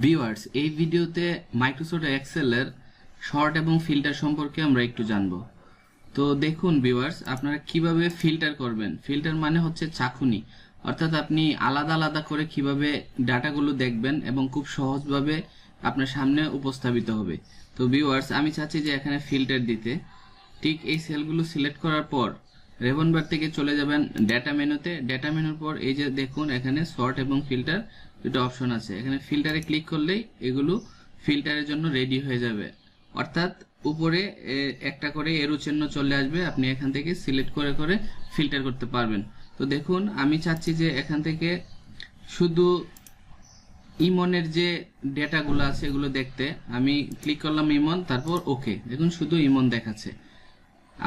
Viewers, এই ভিডিওতে Microsoft এক্সেলের short এবং ফিল্টার সম্পর্কে আমরা একটু জানব। তো দেখুন ভিউয়ার্স, আপনারা কিভাবে ফিল্টার করবেন। ফিল্টার মানে হচ্ছে চাকুনি, অর্থাৎ আপনি আলাদা আলাদা করে কিভাবে ডাটাগুলো দেখবেন এবং খুব সহজভাবে আপনার সামনে উপস্থাপিত হবে। তো ভিউয়ার্স, আমি চাচ্ছি যে এখানে ফিল্টার দিতে। ঠিক এই সেলগুলো সিলেক্ট করার পর রেবন বার থেকে চলে যাবেন ডেটা মেনুতে। ডেটা মেনুর পর এই যে দেখুন এখানে সর্ট এবং ফিল্টার দুটো অপশন আছে। এখানে ফিল্টারে ক্লিক করলেই এগুলো ফিল্টারের জন্য রেডি হয়ে যাবে, অর্থাৎ উপরে একটা করে এরো চিহ্ন চলে আসবে। আপনি এখান থেকে সিলেক্ট করে করে ফিল্টার করতে পারবেন। তো দেখুন, আমি চাচ্ছি যে এখান থেকে শুধু ইমনের যে ডেটাগুলো আছে এগুলো দেখতে। আমি ক্লিক করলাম ইমন, তারপর ওকে। দেখুন শুধু ইমন দেখাচ্ছে।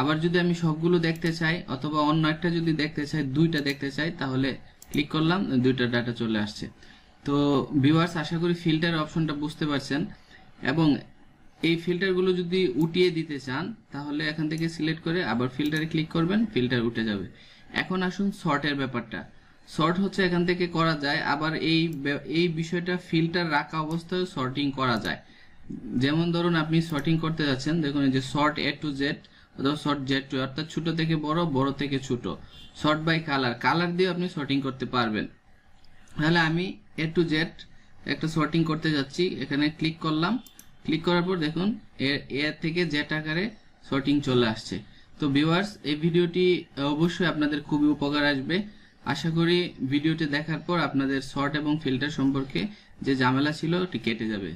আবার যদি আমি সবগুলো দেখতে চাই অথবা অন্য একটা যদি দেখতে চাই, দুইটা দেখতে চাই, তাহলে ক্লিক করলাম, দুইটা ডাটা চলে আসছে। তো ভিউয়ার্স, আশা করি ফিল্টার অপশনটা বুঝতে পারছেন। এবং এই ফিল্টারগুলো যদি উঠিয়ে দিতে চান তাহলে এখান থেকে সিলেক্ট করে আবার ফিল্টারে ক্লিক করবেন, ফিল্টার উঠে যাবে। এখন আসুন সর্টের ব্যাপারটা। সর্ট হচ্ছে এখান থেকে করা যায়, আবার এই বিষয়টা ফিল্টার রাখা অবস্থায় সর্টিং করা যায়। যেমন ধরুন আপনি সর্টিং করতে যাচ্ছেন, দেখুন এই যে সর্ট এ টু জেড অথবা সর্ট জেড টু, অর্থাৎ ছোট থেকে বড়, বড় থেকে ছোট। সর্ট বাই কালার দিয়ে আপনি সর্টিং করতে পারবেন। তাহলে আমি এ টু জেড একটা সর্টিং করতে যাচ্ছি, এখানে ক্লিক করলাম। ক্লিক করার পর দেখুন এ থেকে জেড আকারে সর্টিং চলে আসছে। তো ভিউয়ার্স, এই ভিডিওটি অবশ্যই আপনাদের খুবই উপকার আসবে। আশা করি ভিডিওটি দেখার পর আপনাদের সর্ট এবং ফিল্টার সম্পর্কে যে ঝামেলা ছিল ওটি কেটে যাবে।